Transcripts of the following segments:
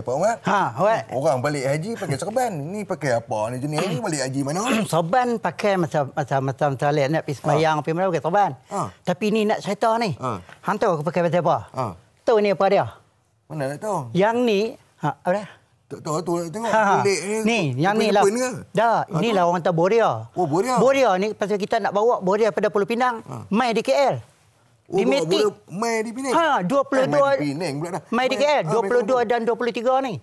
Pak Ahmad. Awak. Orang balik haji pakai serban. Ni pakai apa ni jenis ni balik haji mana? Serban pakai macam saleh nak pergi sembahyang pergi mana pakai serban. Tapi ni nak cerita ni. Hang tahu aku pakai pasal apa? Tahu ni apa dia? Mana nak tahu? Yang ni, apa dia? Tak tahu tu tengok kulit ni. Yang ni lah. Dah, inilah orang kata Boria. Oh, Boria. Boria ni pasal kita nak bawa Boria pada Pulau Pinang, mai di KL. Oh, di Metik. Mai di Penang. 22. Mai di Penang pula dah. Mai di KL 22 dan 23 ni.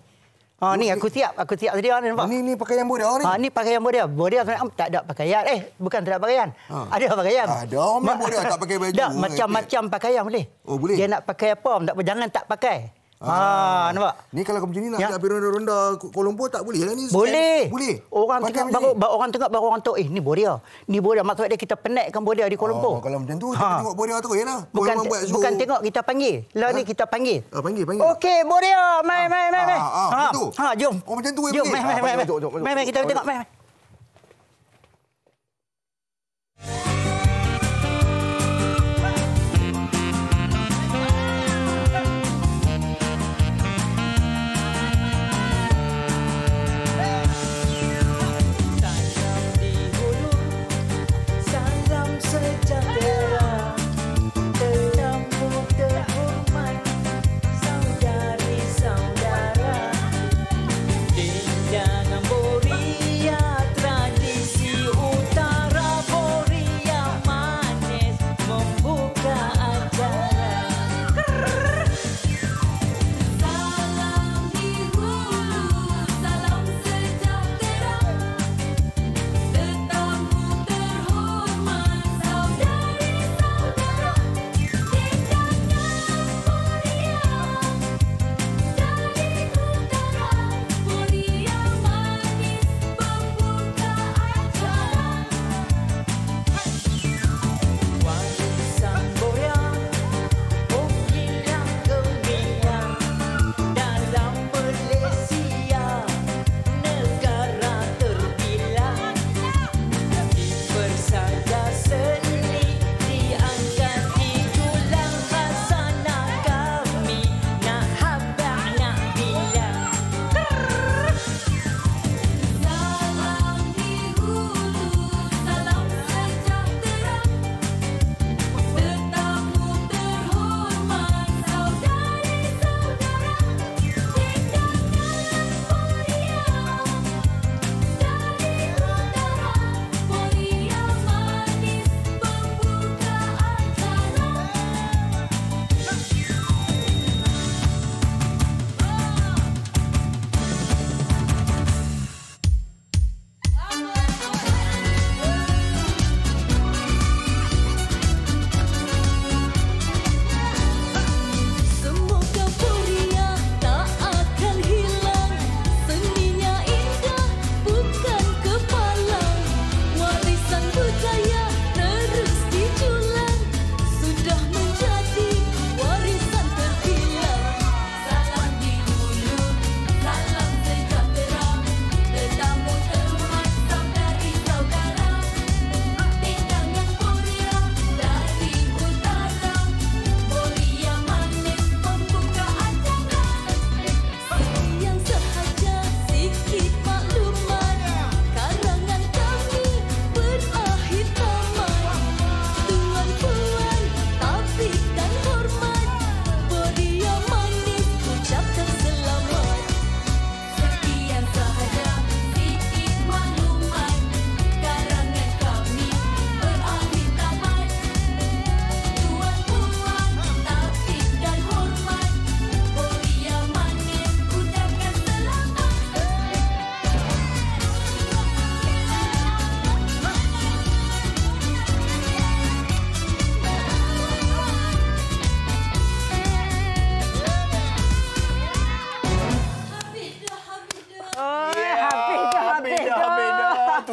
Ni aku siap sedia ni nampak. Ni pakaian Boria ni. Ni pakaian Boria. Boria sebenarnya tak ada pakaian. Bukan tak ada pakaian. Ada pakaian. Ada orang Boria tak pakai baju. Tak, macam-macam pakaian boleh. Oh, boleh. Dia nak pakai apa, tak apa, jangan tak pakai. Nampak? Ni kalau macam ni nak pergi ronda-ronda Kuala Lumpur tak boleh lah ni. Boleh. Boleh. Orang tengok baru orang tahu ni Boria. Ni Boria maksud dia kita penatkan Boria di Kuala Lumpur. Kalau macam tu kita tengok Boria terus yalah. Bukan tengok kita panggil. Lah ni kita panggil. Panggil. Okey Boria, mai. Betul. Jom. Oh macam tu Jom, mai kita tengok mai.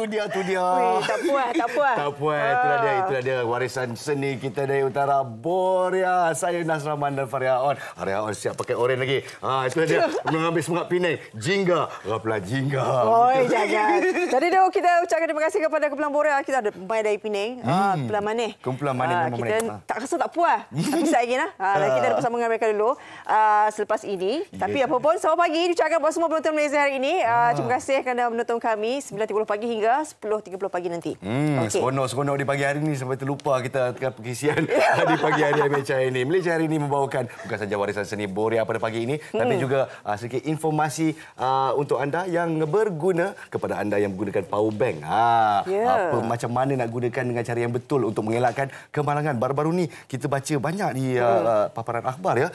tu dia. Weh, tak puas. Tak puas. Itulah dia. Warisan seni kita dari utara Boria. Saya Nasraman dan Faria On. Faria On siap pakai oren lagi. Itulah dia. Mengambil semangat Penang. Jingga. Raplah jingga. Oi, jangan. Jadi dulu kita ucapkan terima kasih kepada kumpulan Boria. Kita ada pemain dari Penang. Kumpulan Manis. Kumpulan Manis memang kita Manis. tak rasa tak puas. Tapi saya lagi dan kita ada bersama dengan mereka dulu selepas ini. Tapi apa pun, selamat pagi diucapkan buat semua penonton Malaysia hari ini. Terima kasih kerana menonton kami 9.30 pagi hingga 10.30 pagi nanti. Seronok di pagi hari ini sampai terlupa kita tengah perkisian di pagi hari Malaysia ini. Malaysia hari ini membawakan bukan saja warisan seni Boria pada pagi ini, tapi juga sedikit informasi untuk anda yang berguna kepada anda yang menggunakan power bank. Macam mana nak gunakan dengan cara yang betul untuk mengelakkan kemalangan. Baru-baru ni kita baca banyak di paparan akhbar ya.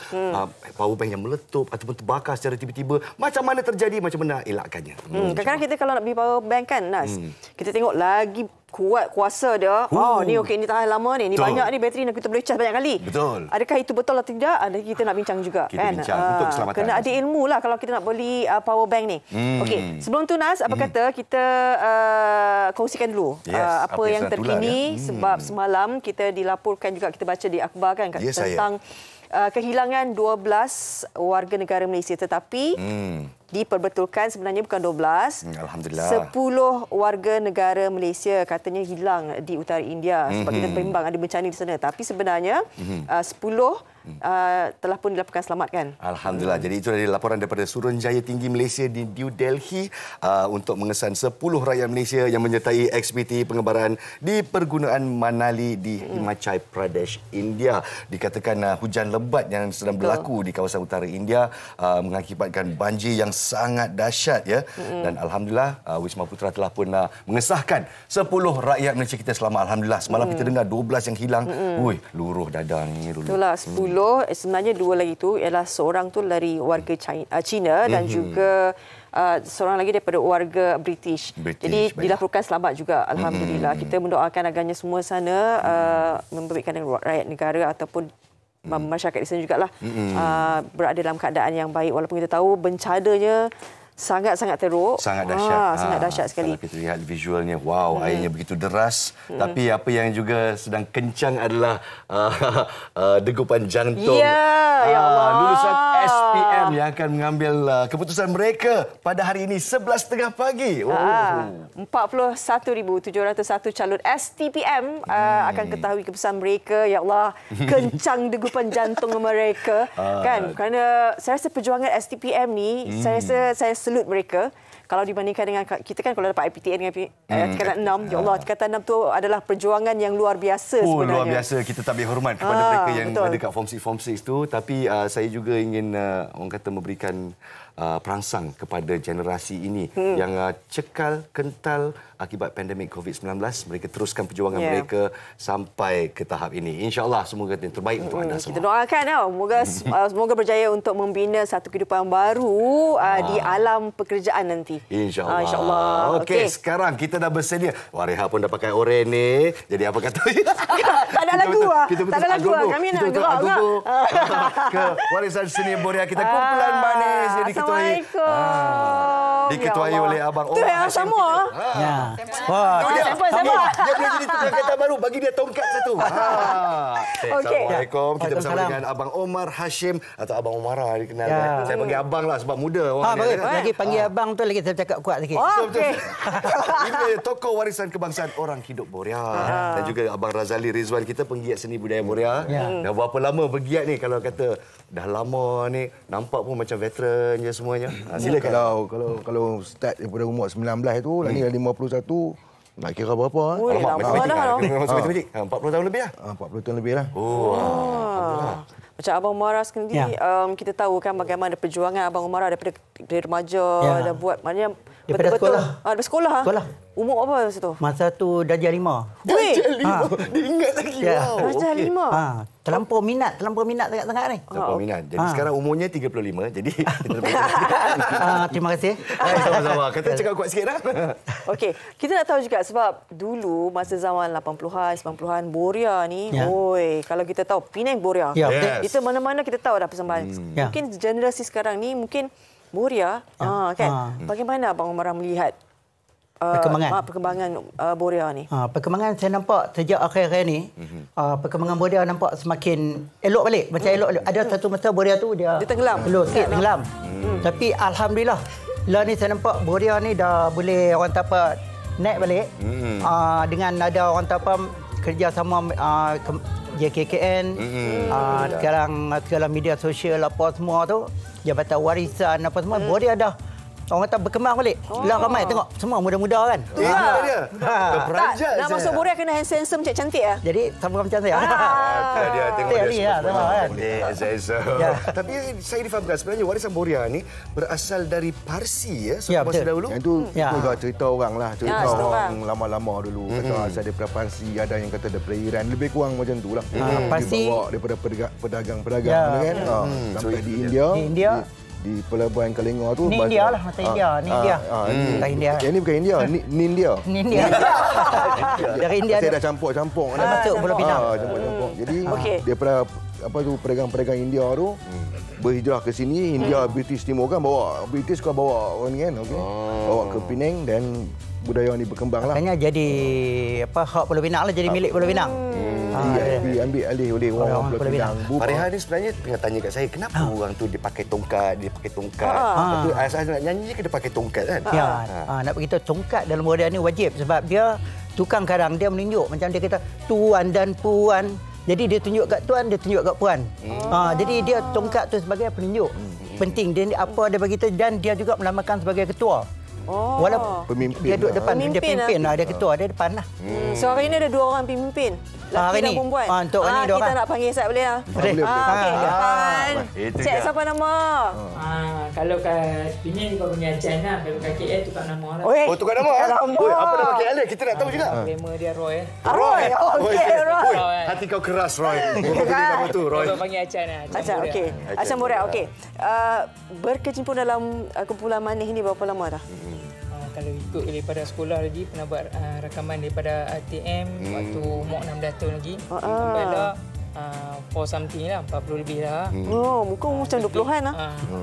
Power bank yang meletup ataupun terbakar secara tiba-tiba. Macam mana terjadi, macam mana elakkannya. Kadang-kadang kita kalau nak beli power bank kan, Nas, kita tengok lagi kuat kuasa dia. Ni okey, ni tahan lama ni. Ni betul. Banyak ni bateri yang kita boleh charge banyak kali. Betul. Adakah itu betul atau tidak? Kita nak bincang juga. Kita bincang untuk keselamatan. Kena ada ilmu lah kalau kita nak beli power bank ni. Okey, sebelum tu Nas, apa kata kita kongsikan dulu apa yang terkini. Sebab semalam kita dilaporkan juga, kita baca di akhbar kan, tentang kehilangan 12 warga negara Malaysia, tetapi diperbetulkan sebenarnya bukan 12. Alhamdulillah. 10 warga negara Malaysia katanya hilang di utara India sebab kita bimbang ada bencana di sana. Tapi sebenarnya 10 telah pun dilaporkan selamatkan. Alhamdulillah. Jadi itu adalah laporan daripada Suruhanjaya Tinggi Malaysia di New Delhi untuk mengesan 10 rakyat Malaysia yang menyertai ekspedisi pengebaran di pergunungan Manali di Himachal Pradesh, India. Dikatakan hujan lebat yang sedang berlaku di kawasan utara India mengakibatkan banjir yang sangat dahsyat ya. Dan alhamdulillah Wisma Putra telah pun mengesahkan 10 rakyat Malaysia kita selamat. Alhamdulillah. Semalam kita dengar 12 yang hilang. Luruh dada ni dulu. Itulah 10. Sebenarnya 2 lagi tu ialah seorang tu dari warga China dan juga seorang lagi daripada warga British. Jadi dilaporkan selamat juga. Alhamdulillah. Kita mendoakan agarnya semua sana memberikan rakyat negara ataupun masyarakat di sana jugalah berada dalam keadaan yang baik, walaupun kita tahu bencananya sangat-sangat teruk. Sangat dahsyat. Sangat dahsyat sekali. Kalau kita lihat visualnya, wow, airnya begitu deras. Tapi apa yang juga sedang kencang adalah degupan jantung. Ya Allah. Lulusan SPM yang akan mengambil keputusan mereka pada hari ini 11.30 pagi. 41,701 calon STPM akan ketahui keputusan mereka. Ya Allah, kencang degupan jantung mereka. Kan? Kerana saya rasa perjuangan STPM ni, saya rasa saya salute mereka. Kalau dibandingkan dengan kita kan, kalau dapat IPTN dengan tingkatan 6, ya Allah, tingkatan 6 tu adalah perjuangan yang luar biasa sebenarnya. Luar biasa. Kita tak boleh hormat kepada mereka yang betul. ada kat Form 6 tu. Tapi saya juga ingin orang kata memberikan perangsang kepada generasi ini yang cekal, kental akibat pandemik COVID-19. Mereka teruskan perjuangan mereka sampai ke tahap ini. InsyaAllah semoga yang terbaik untuk anda semua. Kita doakan semoga berjaya untuk membina satu kehidupan baru di alam pekerjaan nanti. InsyaAllah. InsyaAllah. Okey, sekarang kita dah bersedia. Wareha pun dah pakai oren ni. Jadi apa kata? Tak ada lagu lah. Tak ada lagu lah. Kami nak gerak ke warisan seni Boria kita, kumpulan manis yang diketuai. Diketuai oleh Abang Omar. Itu yang sama. Dia boleh jadi tukang kereta baru. Bagi dia tongkat satu. Assalamualaikum. Kita bersama dengan Abang Omar Hashim atau Abang Omara dikenal. Saya panggil abang lah sebab muda. Lagi panggil abang tu lagi saya cakap kuat sikit. Ini tokoh warisan kebangsaan orang hidup Boria. Dan juga Abang Razali Rizwan, kita penggiat seni budaya Boria. Dah berapa lama bergiat ni? Kalau kata dah lama ni, nampak pun macam veteran je semuanya. Silakan. Kalau start daripada umur 19 tu, ni dah 51, nak kira berapa? Matematik. 40 tahun lebih lah. 40 tahun lebih lah. Macam Abang Umar sendiri, kita tahu kan bagaimana perjuangan Abang Umar daripada remaja, dah buat maknanya betul-betul. Daripada sekolah. Umur apa masa tu? Masa tu darjah 5. Darjah 5. Dia ingat lagi. Darjah 5. Terlampau minat sangat-sangat ni. Terlampau minat. Jadi sekarang umurnya 35. Jadi terima kasih. Sama-sama. Kata cakap kuat sikit dah. Okey, kita nak tahu juga sebab dulu masa zaman 80-an, 90-an Boria ni, kalau kita tahu Penang Boria. Kita mana-mana kita tahu dah persembahan. Mungkin generasi sekarang ni mungkin Boria kan. Bagaimana Abang Umar melihat perkembangan Borea ni? Perkembangan saya nampak sejak akhir-akhir ni, perkembangan Borea nampak semakin elok balik. Macam elok balik. Ada satu masa Borea tu dia tenggelam. Tenggelam. Tapi Alhamdulillah, lah ni saya nampak Borea ni dah boleh orang tapak naik balik. Dengan ada orang tapak kerjasama JKKN, sekarang media sosial apa semua tu, Jabatan Warisan apa semua, Borea dah orang kata berkembang balik. Lah ramai tengok semua muda-muda kan. Itulah dia. Tak, nak masuk Borea kena handsome cantik ya. Jadi sama macam saya. Dia tengok dia sama kan. Tapi saya difahamkan sebenarnya warisan Borea ni berasal dari Parsi ya, Ya, masa betul. dahulu. Yang tu juga cerita orang lah. Cerita orang lama-lama dulu. Kata asal daripada Parsi, ada yang kata daripada Iran. Lebih kurang macam tu lah. Parsi. Dibawa daripada pedagang-pedagang kan. Sampai di India. Di pelabuhan Kelengor tu. Ni India lah, mata India. Ni India. Bukan India. Yang ni bukan India, ni India. Ni India. Dari India Saya dah campur-campur. dah masuk Pulau Pinang. Campur-campur. Jadi daripada pedagang-pedagang India tu berhijrah ke sini, India British Timur kan British kau bawa orang ni kan, okey. Bawa ke Penang dan budaya ni berkembang lah. Maknanya jadi hak Pulau Pinang lah, jadi milik Pulau Pinang. Diambil alih oleh orang Pulau Pinang. Pareha ni sebenarnya tengah tanya kat saya, kenapa orang tu dia pakai tongkat? Lepas tu asal nak nyanyi ke dia pakai tongkat kan? Nak beritahu tongkat dalam Borea ni wajib sebab dia tukang karang, dia menunjuk macam dia kata tuan dan puan. Jadi dia tunjuk kat tuan, dia tunjuk kat puan. Jadi dia tongkat tu sebagai penunjuk. Penting dia apa dia bagi tahu, dan dia juga melambangkan sebagai ketua. Walaupun pemimpin dia duduk depan, dia pemimpin lah, dia ketua, dia depan lah. So hari ni ada 2 orang pemimpin. Lelaki dan perempuan. Untuk hari ni 2 orang. Kita nak panggil Sat boleh lah. Boleh. Okey, depan. Itu Cik dia. siapa nama? Kalau kat Penang kau punya Acan lah. Kalau kat KL tukar nama lah. Oh, tukar nama? Oi, apa nama KL dia? Kita nak tahu juga. Nama dia Roy. Roy. Okey, Roy. Hati kau keras, Roy. Kau pilih nama tu, Roy. Kau panggil Acan lah. Acan, okey. Acan Borea, okey. Berkecimpung dalam kumpulan manis ni berapa lama dah? Kalau ikut daripada sekolah lagi, pernah buat rakaman daripada RTM waktu umur 16 tahun lagi. Sampai dah 4 something lah, 40 lebih lah. Oh, muka macam 20-an lah.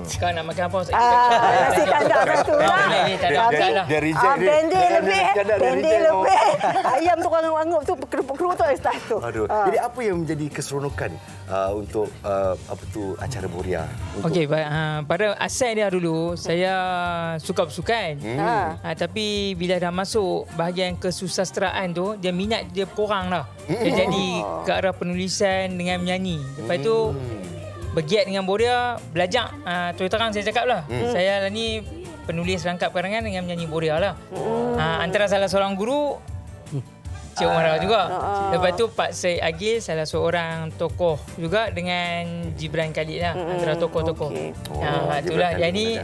Sekarang nak makan apa? Nasi kandar satu lah. Tak ada makan lah. Dia reject dia. Pendek lebih. Pendek lebih. Ayam tu orang anggap tu kerupuk-kerupuk tu ada start tu. Aduh. Jadi apa yang menjadi keseronokan untuk acara Borea? Okey, pada asal dia dulu saya suka bersukan. Tapi bila dah masuk bahagian kesusasteraan tu, dia minat dia kurang lah. Dia jadi ke arah penulisan dengan menyanyi. Lepas tu bergiat dengan Borea, belajar. Terus terang saya cakap lah. Saya ni penulis rangkap karangan dengan menyanyi Borea lah. Antara salah seorang guru Cik Umar juga. Lepas tu Pak Syed Agil, salah seorang tokoh juga dengan Gibran Khalid lah. Antara tokoh-tokoh. Itulah. Jadi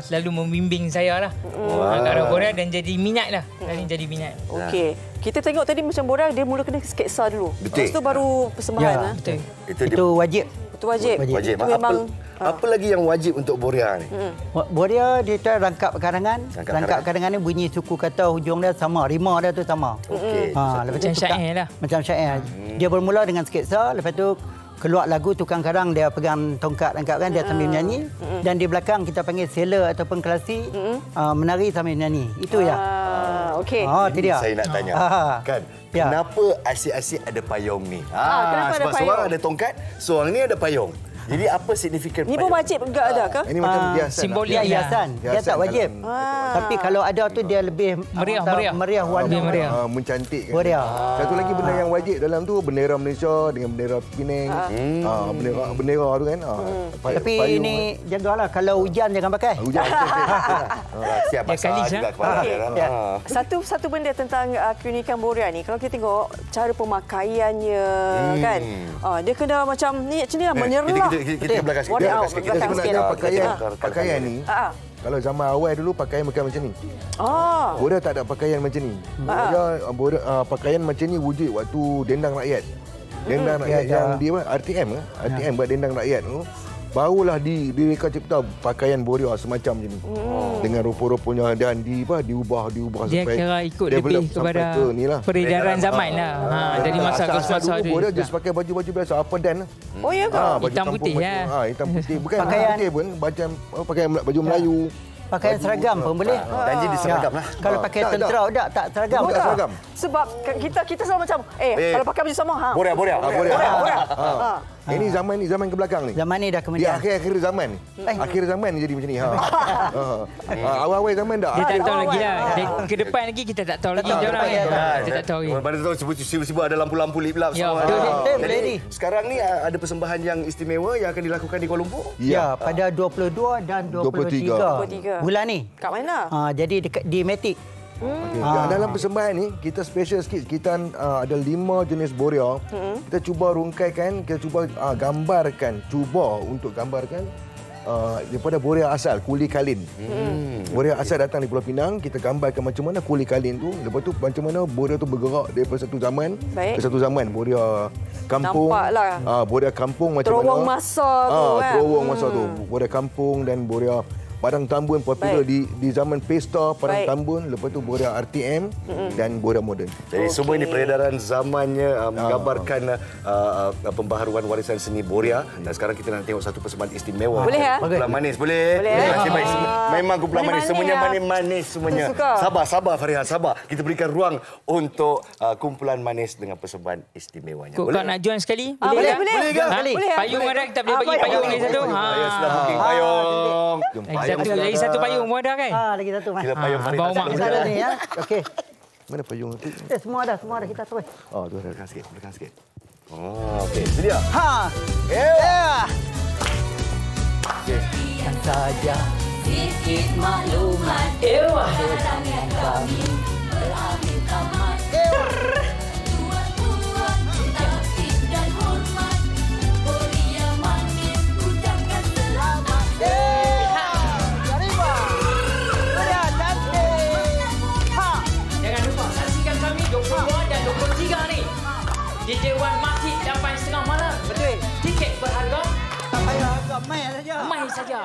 selalu membimbing saya lah. Ke arah Borea dan jadi minat lah. Jadi minat. Okey. Kita tengok tadi macam Borea, dia mula kena sketsa dulu. Betul. Lepas tu baru persembahan. Betul. Itu wajib. Itu wajib. Wajib. Itu memang apa lagi yang wajib untuk Borea ni? Borea dia tu rangkap karangan. Rangkap karangan ni bunyi suku kata hujung dia sama, rima dia tu sama. Okey. Lepas tu Macam syair lah. Macam syair. Dia bermula dengan sketsa, lepas tu keluar lagu tukang karang, dia pegang tongkat rangkap kan, dia sambil menyanyi, dan di belakang kita panggil seller ataupun kelasi menari sambil menyanyi. Itu ya. okey. Itu dia. Saya nak tanya. Kan? Ya. Kenapa asyik-asyik ada payung ni? Kenapa ada sebab payung? seorang ada tongkat, seorang ni ada payung. Jadi apa signifikan Ni payung? pun wajib enggak ada ke? Ini macam hiasan. simbolik. Dia hiasan. Dia tak wajib. Tapi kalau ada tu dia lebih meriah warna. Lebih meriah. Mencantikkan. Meriah. Satu lagi benda yang wajib dalam tu bendera Malaysia dengan bendera Penang. Bendera tu kan. Tapi ini jagalah kalau hujan jangan pakai. Hujan. Siap Dia basah kalis, juga kepala Okey. dia. Satu benda tentang keunikan Borea ni, kalau kita tengok cara pemakaiannya kan. Dia kena macam ni macam ni lah, menyerlah. Kita belakang sikit. Warna belakang sikit. belakang Kita sikit. belakang. Pakaian ni. Kalau zaman awal dulu pakaian bukan macam ni. Borea tak ada pakaian macam ni. Pakaian macam ni wujud waktu dendang rakyat. Dendang rakyat yang dia RTM ke? RTM buat dendang rakyat tu. Barulah mereka cipta pakaian Borea semacam macam ni. Dengan rupa-rupanya dan diubah Dia sampai kira ikut develop lebih sampai kepada ke ni lah. peredaran zaman lah. Jadi masa ke Asal-asal semasa dulu Borea just pakai baju-baju biasa, apa dan. Oh ya ke? Baju Hitam kampung putih, macam- ya. hitam putih. Bukan Pakaian- putih pun, macam pakai baju Melayu. Pakaian seragam pun boleh. Janji diseragam lah. Kalau pakai tentera tak seragam. Tak seragam. Sebab kita selalu macam kalau pakai baju sama Boria. Boria. Ini zaman ke belakang ni. Zaman ni dah Di kemudian. akhir zaman. Akhir zaman jadi macam ni. Awal-awal zaman dah. Dia tak tahu lagi lah. Ke depan lagi kita tak tahu lagi macam mana kan. Kita tak tahu lagi. Mana tahu sibuk-sibuk ada lampu-lampu lip lap Ya, semua. betul. Jadi sekarang ni ada persembahan yang istimewa yang akan dilakukan di Kuala Lumpur. Ya, pada 22 dan 23 bulan ni. Kat mana? Jadi dekat di Matic. Okay. Dalam persembahan ni kita special sikit. Kita ada 5 jenis boria. Kita cuba rungkaikan, kita cuba gambarkan daripada boria asal Kuli Kalin. Boria asal datang di Pulau Pinang, kita gambarkan macam mana Kuli Kalin tu, lepas tu macam mana boria tu bergerak daripada satu zaman ke satu zaman. Boria kampung. Nampaklah. Boria kampung macam Terowong mana? masa tu kan. Terowong masa tu. Boria kampung dan boria Padang Tambun popular di zaman pesta Padang Tambun, lepas tu boria RTM dan boria moden. Jadi semua ini peredaran zamannya menggambarkan pembaharuan warisan seni boria. Dan sekarang kita nak tengok satu persembahan istimewa. Boleh ya? Kumpulan manis boleh. Baik. Memang kumpulan manis semuanya manis semuanya. Sabar Fariha, sabar. Kita berikan ruang untuk kumpulan manis dengan persembahan istimewanya. Kau nak join sekali? Boleh ke? Payung ada, kita boleh bagi payung lagi satu. Ya, sudah booking payung. Lagi satu payung pun ada kan? Lagi satu Mas. Kira payung Fariha. Abang Mak Ada ni ya. Okey. Mana payung tu? Semua dah kita terus. Tu ada. Belakang sikit. Okey, sedia. Kan saja Sikit maklumat tentang yang kami berakhir tamat. Tuan-tuan, tertib dan hormat, Boria manis ucapkan selamat. Jangan lupa saksikan kami 22 dan 23 ni di Dewan Masjid jam 4:30 malam. betul. Tiket berharga Tak payah agak mai saja. mai saja.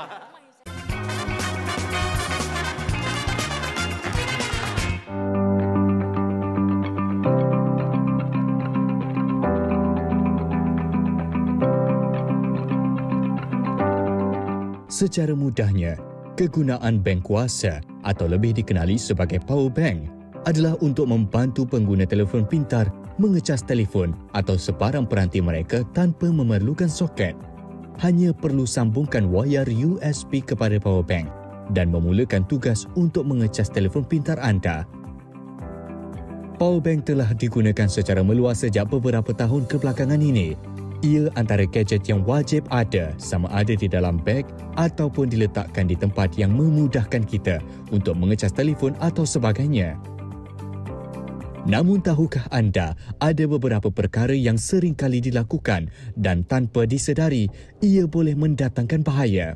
Secara mudahnya, kegunaan bank kuasa atau lebih dikenali sebagai power bank adalah untuk membantu pengguna telefon pintar mengecas telefon atau sebarang peranti mereka tanpa memerlukan soket. Hanya perlu sambungkan wayar USB kepada power bank dan memulakan tugas untuk mengecas telefon pintar anda. Power bank telah digunakan secara meluas sejak beberapa tahun kebelakangan ini. Ia antara gadget yang wajib ada, sama ada di dalam beg ataupun diletakkan di tempat yang memudahkan kita untuk mengecas telefon atau sebagainya. Namun tahukah anda, ada beberapa perkara yang sering kali dilakukan dan tanpa disedari, ia boleh mendatangkan bahaya.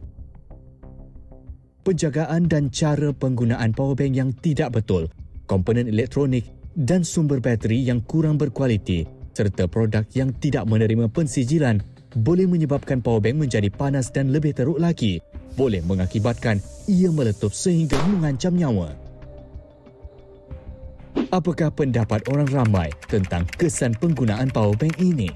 Penjagaan dan cara penggunaan powerbank yang tidak betul, komponen elektronik dan sumber bateri yang kurang berkualiti serta produk yang tidak menerima pensijilan boleh menyebabkan powerbank menjadi panas dan lebih teruk lagi, boleh mengakibatkan ia meletup sehingga mengancam nyawa. Apakah pendapat orang ramai tentang kesan penggunaan powerbank ini?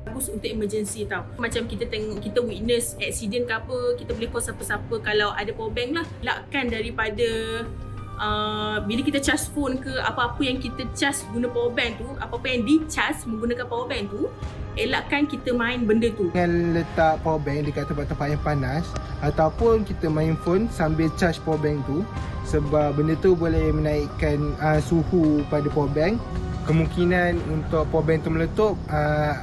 Bagus untuk emergency tau. Macam kita tengok, kita witness accident ke apa, kita boleh call siapa-siapa kalau ada powerbank lah. Elakkan daripada bila kita charge phone ke apa-apa yang kita charge guna powerbank tu, apa-apa yang di-charge menggunakan powerbank tu, elakkan kita main benda tu. Dengan letak powerbank dekat tempat-tempat yang panas ataupun kita main phone sambil charge powerbank tu, sebab benda tu boleh menaikkan suhu pada powerbank. Kemungkinan untuk powerbank tu meletup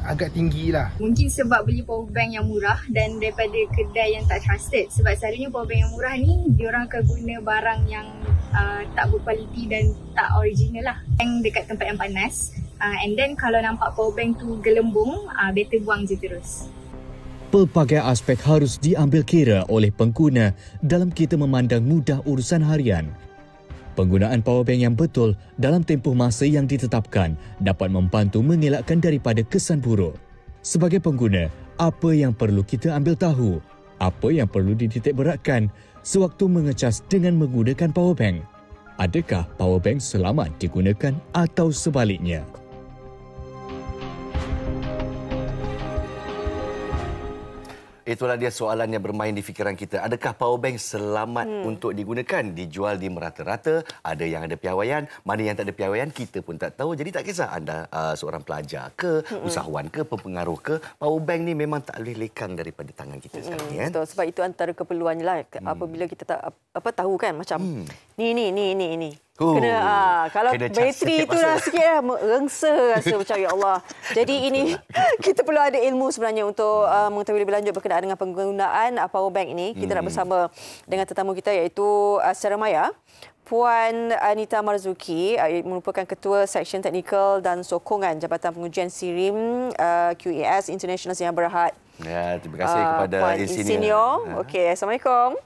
agak tinggi lah. Mungkin sebab beli powerbank yang murah dan daripada kedai yang tak trusted. Sebab selalunya powerbank yang murah ni, diorang akan guna barang yang tak berkualiti dan tak original lah. Yang dekat tempat yang panas. And then kalau nampak powerbank tu gelembung, better buang je terus. Pelbagai aspek harus diambil kira oleh pengguna dalam kita memandang mudah urusan harian. Penggunaan powerbank yang betul dalam tempoh masa yang ditetapkan dapat membantu mengelakkan daripada kesan buruk. Sebagai pengguna, apa yang perlu kita ambil tahu? Apa yang perlu dititikberatkan sewaktu mengecas dengan menggunakan powerbank? Adakah powerbank selamat digunakan atau sebaliknya? Itulah dia soalan yang bermain di fikiran kita. Adakah powerbank selamat untuk digunakan? Dijual di merata-rata. Ada yang ada piawaian. Mana yang tak ada piawaian, kita pun tak tahu. Jadi tak kisah anda seorang pelajar ke, usahawan ke, pempengaruh ke. Powerbank ni memang tak boleh lekang daripada tangan kita sekarang. Kan? Betul, sebab itu antara keperluannya lah. Apabila kita tak tahu kan macam ni. Kalau kena bateri tu dah sikit lah, merengsa rasa macam ya Allah. Jadi ini kita perlu ada ilmu sebenarnya untuk mengetahui lebih lanjut berkenaan dengan penggunaan powerbank ini. Kita nak bersama dengan tetamu kita iaitu secara maya Puan Anita Marzuki, merupakan Ketua Seksyen Teknikal dan Sokongan Jabatan Pengujian SIRIM QAS International Yang Berhad. Ya, terima kasih kepada Puan Insinyur. Okey, Assalamualaikum.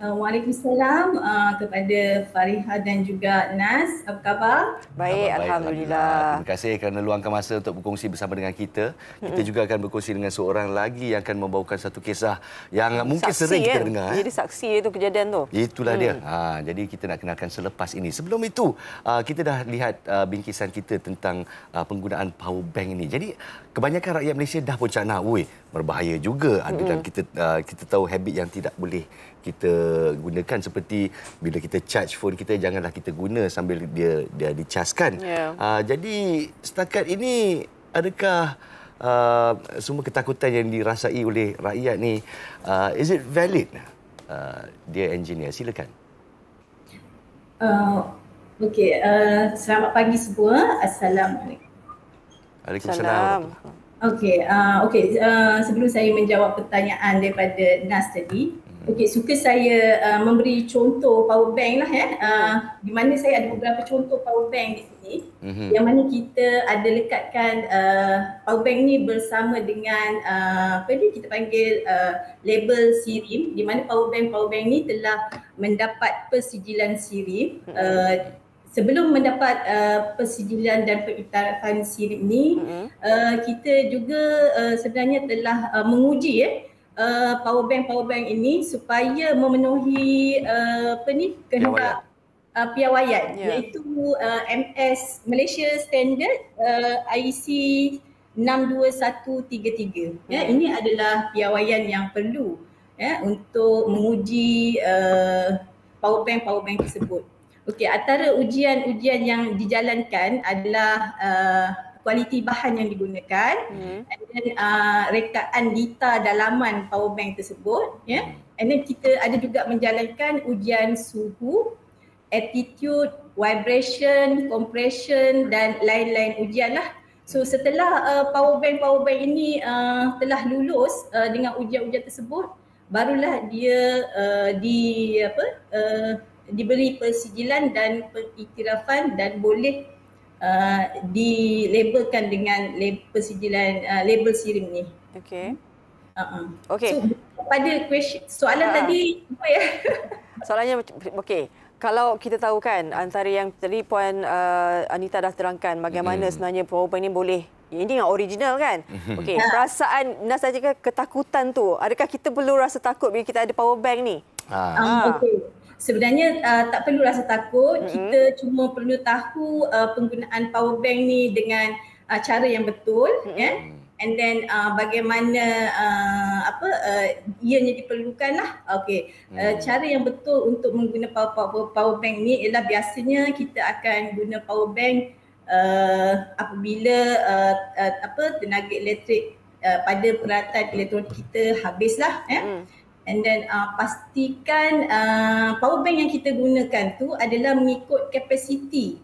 Waalaikumsalam kepada Fariha dan juga Nas. Apa khabar? Baik, Alhamdulillah. Terima kasih kerana luangkan masa untuk berkongsi bersama dengan kita. Kita juga akan berkongsi dengan seorang lagi yang akan membawakan satu kisah yang mungkin Saksi, sering kita dengar. Jadi saksi itu kejadian tu. Itulah dia. Jadi kita nak kenalkan selepas ini. Sebelum itu, kita dah lihat bingkisan kita tentang penggunaan powerbank ini. Jadi kebanyakan rakyat Malaysia dah pun cakap, berbahaya juga. Dan kita tahu habit yang tidak boleh kita gunakan, seperti bila kita charge phone kita, janganlah kita guna sambil dia dicaskan. Jadi setakat ini adakah semua ketakutan yang dirasai oleh rakyat ni is it valid? Dear engineer, silakan. Okey, selamat pagi semua. Assalamualaikum. Waalaikumsalam. Okey, sebelum saya menjawab pertanyaan daripada Nas tadi, suka saya memberi contoh powerbank lah ya. Di mana saya ada beberapa contoh powerbank di sini, yang mana kita ada lekatkan powerbank ni bersama dengan kita panggil label SIRIM, di mana powerbank ni telah mendapat persijilan SIRIM. Sebelum mendapat persijilan dan pengiktirafan SIRIM ni, kita juga sebenarnya telah menguji powerbank ini supaya memenuhi kehendak piawaian, iaitu MS Malaysia Standard IEC 62133. Ini adalah piawaian yang perlu untuk menguji powerbank tersebut. Okey, antara ujian-ujian yang dijalankan adalah kualiti bahan yang digunakan, dan rekaan data dalaman powerbank tersebut, and then kita ada juga menjalankan ujian suhu, attitude, vibration, compression dan lain-lain ujian lah. So setelah powerbank ini telah lulus dengan ujian-ujian tersebut, barulah dia diberi persijilan dan pengiktirafan dan boleh dilabelkan dengan persijilan label SIRIM ni. Okey. So pada soalan tadi apa ya? Soalannya okey. Kalau kita tahu kan antara yang tadi Puan Anita dah terangkan bagaimana sebenarnya powerbank ni boleh, ini yang original kan? Okey, perasaan Nas saja ketakutan tu, adakah kita perlu rasa takut bila kita ada powerbank ni? Okey. Sebenarnya tak perlu rasa takut, kita cuma perlu tahu penggunaan powerbank ni dengan cara yang betul, and then bagaimana ianya diperlukan lah. Okey, cara yang betul untuk menggunakan powerbank ni ialah biasanya kita akan guna powerbank apabila tenaga elektrik pada peralatan elektronik kita habislah, and then pastikan powerbank yang kita gunakan tu adalah mengikut kapasiti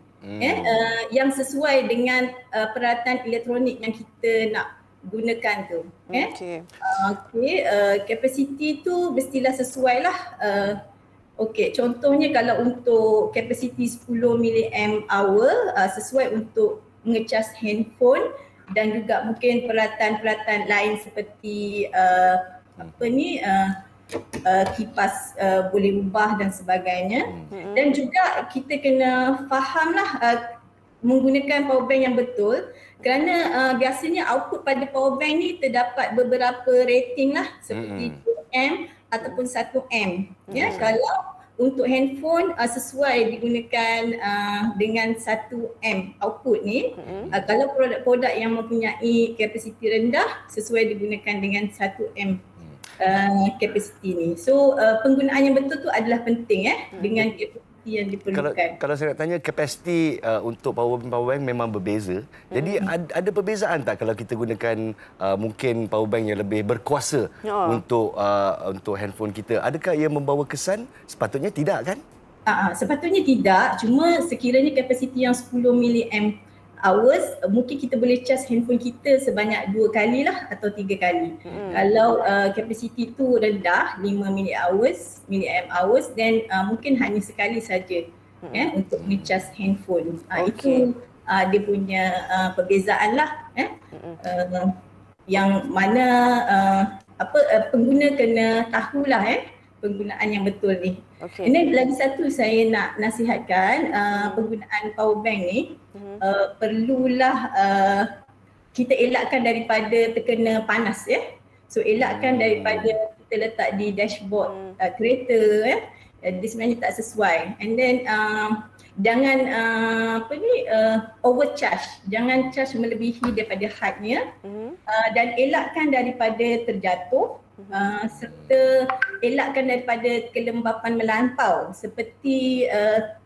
yang sesuai dengan peralatan elektronik yang kita nak gunakan tu. Kapasiti tu mestilah sesuai lah. Contohnya kalau untuk kapasiti 10 mAh sesuai untuk mengecas handphone dan juga mungkin peralatan-peralatan lain seperti kipas boleh ubah dan sebagainya. Dan juga kita kena fahamlah menggunakan powerbank yang betul, kerana biasanya output pada powerbank ni terdapat beberapa rating lah, seperti 2M ataupun 1M. Kalau untuk handphone sesuai digunakan dengan 1M output ni. Kalau produk-produk yang mempunyai kapasiti rendah sesuai digunakan dengan 1M. kapasiti ni. So penggunaan yang betul tu adalah penting dengan kapasiti yang diperlukan. Kalau saya nak tanya, kapasiti untuk power bank memang berbeza. Jadi ada perbezaan tak kalau kita gunakan mungkin power bank yang lebih berkuasa untuk handphone kita? Adakah ia membawa kesan? Sepatutnya tidak kan? Sepatutnya tidak. Cuma sekiranya kapasiti yang 10 mAh, mungkin kita boleh charge handphone kita sebanyak 2 kali lah atau 3 kali. Kalau kapasiti tu rendah 5 mAh, then mungkin hanya sekali saja untuk nge-charge handphone. Itu dia punya perbezaan lah. Yang mana pengguna kena tahulah penggunaan yang betul ni. Ini lagi satu saya nak nasihatkan, penggunaan power bank ni perlulah kita elakkan daripada terkena panas So elakkan daripada kita letak di dashboard kereta dia sebenarnya tak sesuai. And then jangan overcharge, jangan charge melebihi daripada hadnya, dan elakkan daripada terjatuh, serta elakkan daripada kelembapan melampau seperti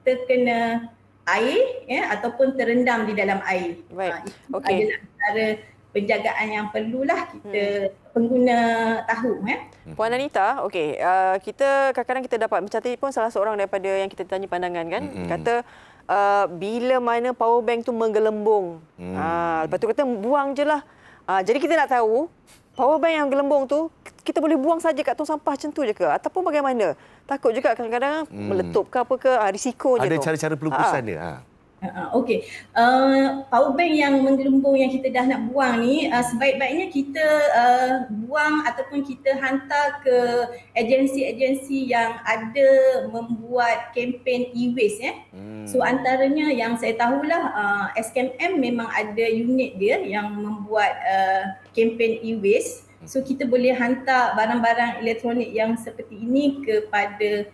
terkena air ataupun terendam di dalam air. Itu adalah antara penjagaan yang perlulah kita pengguna tahu. Puan Anita, kita kadang-kadang kita dapat macam tadi pun salah seorang daripada yang kita tanya pandangan kan, kata bila mana power bank tu menggelembung, lepas tu kata buang je lah. Jadi kita nak tahu power bank yang gelembung tu kita boleh buang saja kat tong sampah macam tu je ke? Ataupun bagaimana? Takut juga kadang-kadang meletup ke apa ke, risikonya tu. Ada cara-cara pelupusan dia. Power bank yang menggelembung yang kita dah nak buang ni, sebaik-baiknya kita buang ataupun kita hantar ke agensi-agensi yang ada membuat kempen e-waste. So antaranya yang saya tahulah SKMM memang ada unit dia yang membuat kempen e-waste. So kita boleh hantar barang-barang elektronik yang seperti ini kepada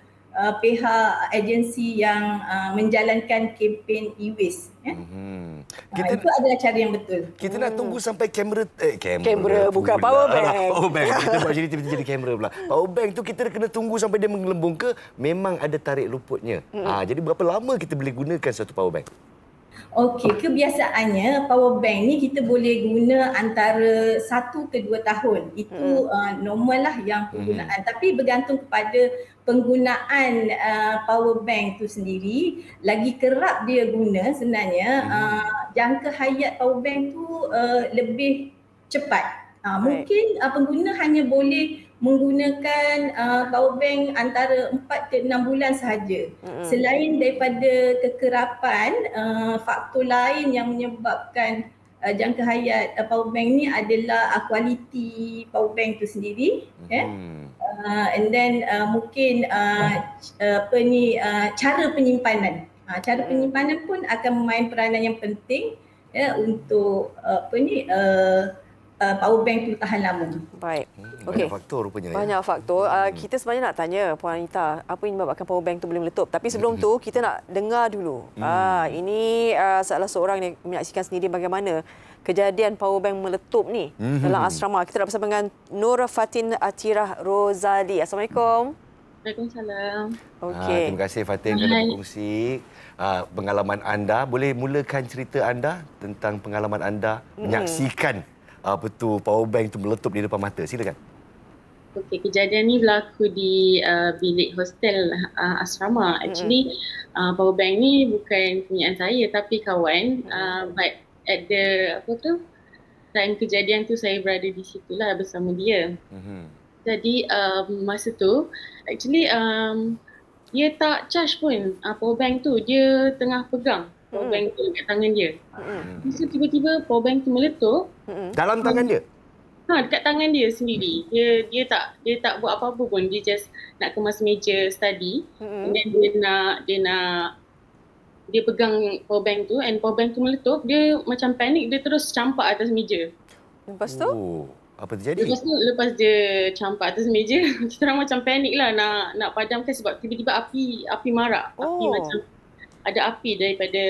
pihak agensi yang menjalankan kempen e-waste. Itu adalah cara yang betul. Kita nak tunggu sampai kamera bukan power bank. Power bank. Kita buat jadi jadi kamera pula. Power bank tu kita kena tunggu sampai dia menggelembung ke memang ada tarik luputnya. Jadi berapa lama kita boleh gunakan satu power bank? Kebiasaannya power bank ni kita boleh guna antara 1 ke 2 tahun. Itu normal lah yang penggunaan. Tapi bergantung kepada penggunaan power bank tu sendiri. Lagi kerap dia guna sebenarnya, jangka hayat power bank tu lebih cepat. Mungkin pengguna hanya boleh menggunakan power bank antara 4 ke 6 bulan sahaja. Selain daripada kekerapan, faktor lain yang menyebabkan jangka hayat power bank ni adalah kualiti power bank tu sendiri. And then mungkin cara penyimpanan. Cara penyimpanan pun akan memain peranan yang penting untuk power bank tu tahan lama. Baik. Banyak faktor rupanya. Banyak faktor. Kita sebenarnya nak tanya Puan Anita, apa yang menyebabkan power bank tu boleh meletup. Tapi sebelum tu kita nak dengar dulu. Ini salah seorang yang menyaksikan sendiri bagaimana kejadian power bank meletup ni dalam asrama. Kita dah bersama dengan Nur Fatin Atirah Rozali. Assalamualaikum. Waalaikumsalam. Terima kasih Fatin kerana berkongsi pengalaman anda. Boleh mulakan cerita anda tentang pengalaman anda menyaksikan power bank tu meletup di depan mata. Silakan. Kejadian ni berlaku di bilik hostel asrama. Actually power bank ni bukan punyaan saya tapi kawan. But at the time kejadian tu saya berada di situlah bersama dia. Jadi masa tu actually dia tak charge pun power bank tu, dia tengah pegang power bank tu dekat tangan dia. So tiba-tiba power bank tu meletup dalam tangan dia. Dekat tangan dia sendiri. Dia tak buat apa-apa pun. Dia just nak kemas meja study. And then dia pegang power bank tu, and power bank tu meletup. Dia macam panik, dia terus campak atas meja. Lepas tu? Apa terjadi? Lepas dia campak atas meja, kita orang macam panik lah nak padamkan sebab tiba-tiba api marak. Api macam ada api daripada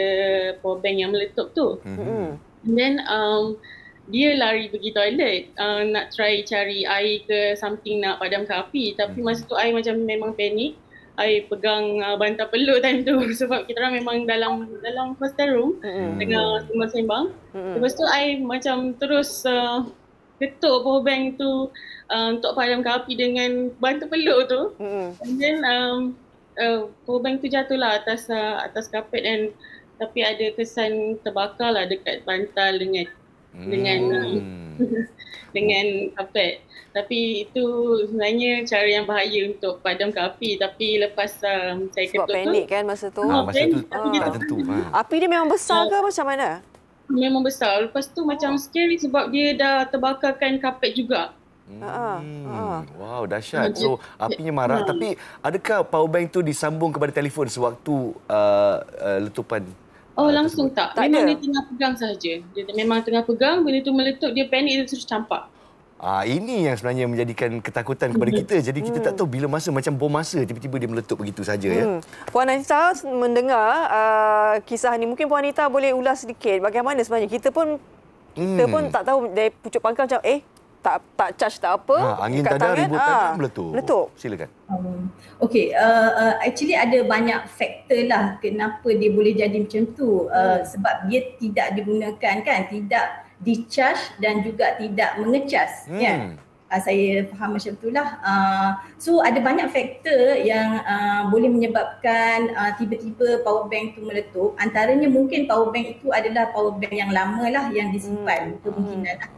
power bank yang meletup tu. And then dia lari pergi toilet, nak try cari air ke something nak padamkan api. Tapi masa tu I macam memang panik. I pegang bantal peluk time tu sebab kita orang memang dalam hostel room tengah sembang-sembang. Lepas tu I macam terus ketuk power bank tu untuk padamkan api dengan bantal peluk tu. And then power bank tu jatuhlah atas kapet, dan tapi ada kesan terbakar lah dekat bantal dengan kapet. Tapi itu sebenarnya cara yang bahaya untuk padamkan api. Tapi lepas saya ketuk tu, panik kan masa tu. Masa tu tak tentu. Api dia memang besar ke macam mana? Memang besar. Lepas tu macam scary sebab dia dah terbakarkan kapet juga. Wow, dahsyat. So apinya marak. Tapi adakah power bank tu disambung kepada telefon sewaktu letupan? Langsung tak. Memang dia tengah pegang saja. Dia memang tengah pegang, bila tu meletup dia panik, dia terus campak. Ini yang sebenarnya menjadikan ketakutan kepada kita. Jadi kita tak tahu bila masa, macam bom masa tiba-tiba dia meletup begitu saja ya. Puan Anita mendengar kisah ni, mungkin Puan Anita boleh ulas sedikit bagaimana sebenarnya kita pun tak tahu dari pucuk pangkal macam tak charge tak apa. Angin tak ada, ribut tak ada, meletup. Silakan. Okey, actually ada banyak faktor lah kenapa dia boleh jadi macam tu. Sebab dia tidak digunakan kan, tidak di-charge dan juga tidak mengecas. Kan? Saya faham macam itulah. So ada banyak faktor yang boleh menyebabkan tiba-tiba power bank tu meletup. Antaranya mungkin power bank itu adalah power bank yang lama lah yang disimpan, kemungkinan lah.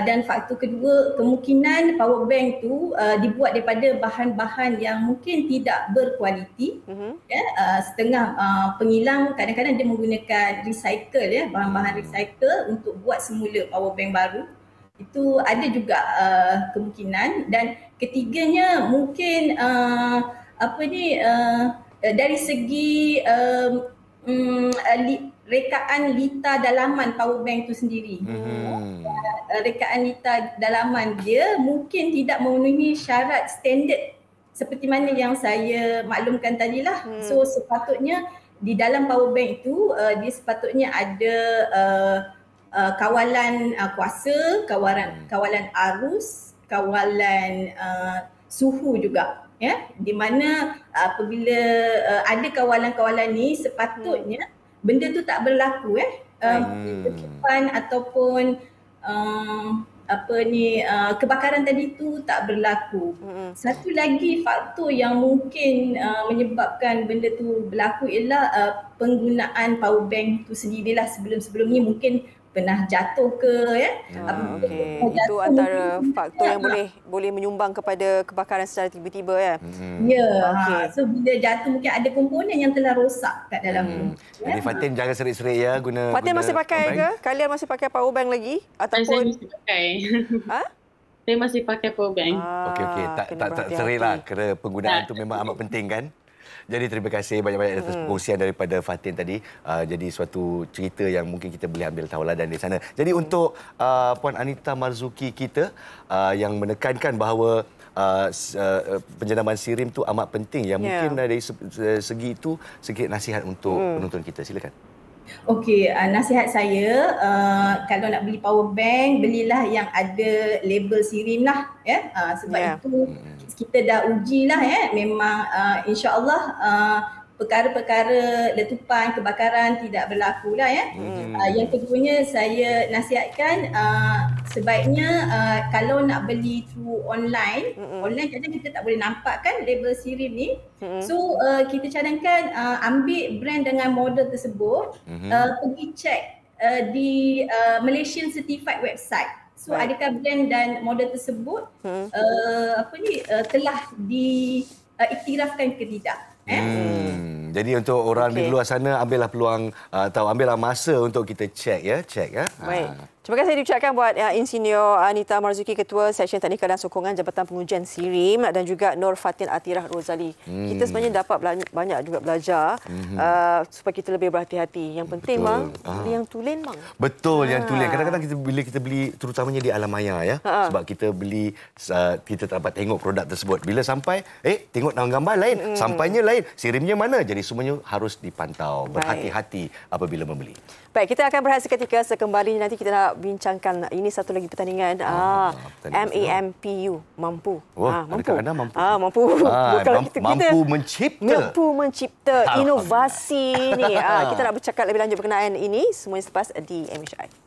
Dan faktor kedua, kemungkinan power bank tu dibuat daripada bahan-bahan yang mungkin tidak berkualiti. Setengah pengilang kadang-kadang dia menggunakan recycle bahan-bahan recycle untuk buat semula power bank baru. Itu ada juga kemungkinan. Dan ketiganya mungkin dari segi rekaan litar dalaman power bank tu sendiri. Rekaan litar dalaman dia mungkin tidak memenuhi syarat standard seperti mana yang saya maklumkan tadilah. So sepatutnya di dalam power bank tu dia sepatutnya ada kawalan kuasa, kawalan arus, kawalan suhu juga. Di mana apabila ada kawalan-kawalan ni sepatutnya benda tu tak berlaku letupan ataupun kebakaran tadi tu tak berlaku. Satu lagi faktor yang mungkin menyebabkan benda tu berlaku ialah penggunaan power bank tu sendirilah sebelum-sebelum ni mungkin pernah jatuh ke itu antara faktor yang boleh menyumbang kepada kebakaran secara tiba-tiba ya. So bila jatuh mungkin ada komponen yang telah rosak kat dalam tu. Jadi Fatin jangan serik-serik ya guna. Fatin masih pakai ke? Kalian masih pakai power bank lagi ataupun saya masih pakai. Saya masih pakai power bank. Okey tak seriklah kerana penggunaan tu memang amat penting kan. Jadi terima kasih banyak-banyak atas perkongsian daripada Fatin tadi. Jadi suatu cerita yang mungkin kita boleh ambil tauladan di sana. Jadi untuk Puan Anita Marzuki kita yang menekankan bahawa penjenamaan SIRIM tu amat penting. Yang mungkin dari segi itu sedikit nasihat untuk penonton kita. Silakan. Okey, nasihat saya kalau nak beli power bank, belilah yang ada label SIRIM lah sebab itu kita dah ujilah memang insya-Allah perkara-perkara letupan, kebakaran tidak berlaku lah Yang keduanya saya nasihatkan sebaiknya kalau nak beli through online kadang kita tak boleh nampak kan label SIRIM ni. So kita cadangkan ambil brand dengan model tersebut, pergi check di Malaysian Certified website. So adakah brand dan model tersebut telah diiktirafkan ke tidak? Jadi untuk orang di luar sana ambillah peluang atau ambillah masa untuk kita cek ya. Baik. Terima kasih diucapkan buat Insinyur Anita Marzuki, Ketua Seksyen Teknikal dan Sokongan Jabatan Pengujian SIRIM, dan juga Nur Fatin Atirah Rozali. Kita sebenarnya dapat banyak juga belajar supaya kita lebih berhati-hati. Yang penting yang tulen mang. Betul yang tulen. Kadang-kadang bila kita beli terutamanya di alam maya ya. Sebab kita beli kita tak dapat tengok produk tersebut. Bila sampai tengok dalam gambar lain, sampainya lain, SIRIMnya mana. Jadi semuanya harus dipantau. Berhati-hati apabila membeli. Baik, kita akan berehat seketika. Sekembali nanti kita nak nak bincangkan. Ini satu lagi pertandingan. MAMPU. Mampu. Mampu. Mampu. Mampu. Mampu mencipta. Mampu mencipta inovasi ni. Kita nak bercakap lebih lanjut berkenaan ini. Semuanya selepas di MHI.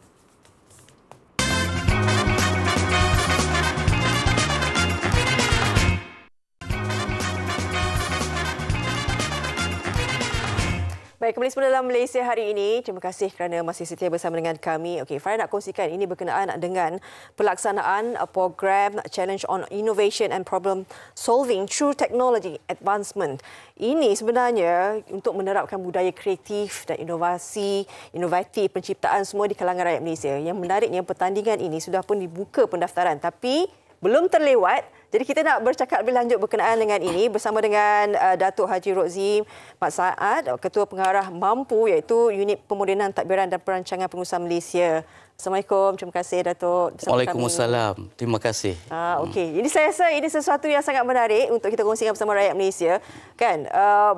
Baik, kembali semula dalam Malaysia hari ini. Terima kasih kerana masih setia bersama dengan kami. Okey, Farah nak kongsikan ini berkenaan dengan pelaksanaan program Challenge on Innovation and Problem Solving Through Technology Advancement. Ini sebenarnya untuk menerapkan budaya kreatif dan inovatif penciptaan semua di kalangan rakyat Malaysia. Yang menariknya pertandingan ini sudah pun dibuka pendaftaran tapi belum terlewat. Jadi kita nak bercakap lebih lanjut berkenaan dengan ini bersama dengan Datuk Haji Rozi Mat Saad, Ketua Pengarah Mampu iaitu Unit Pemodenan Tadbiran dan Perancangan Pengusaha Malaysia. Assalamualaikum. Terima kasih Datuk. Waalaikumsalam. Terima kasih. Okey. Ini saya rasa ini sesuatu yang sangat menarik untuk kita kongsikan bersama rakyat Malaysia. Kan?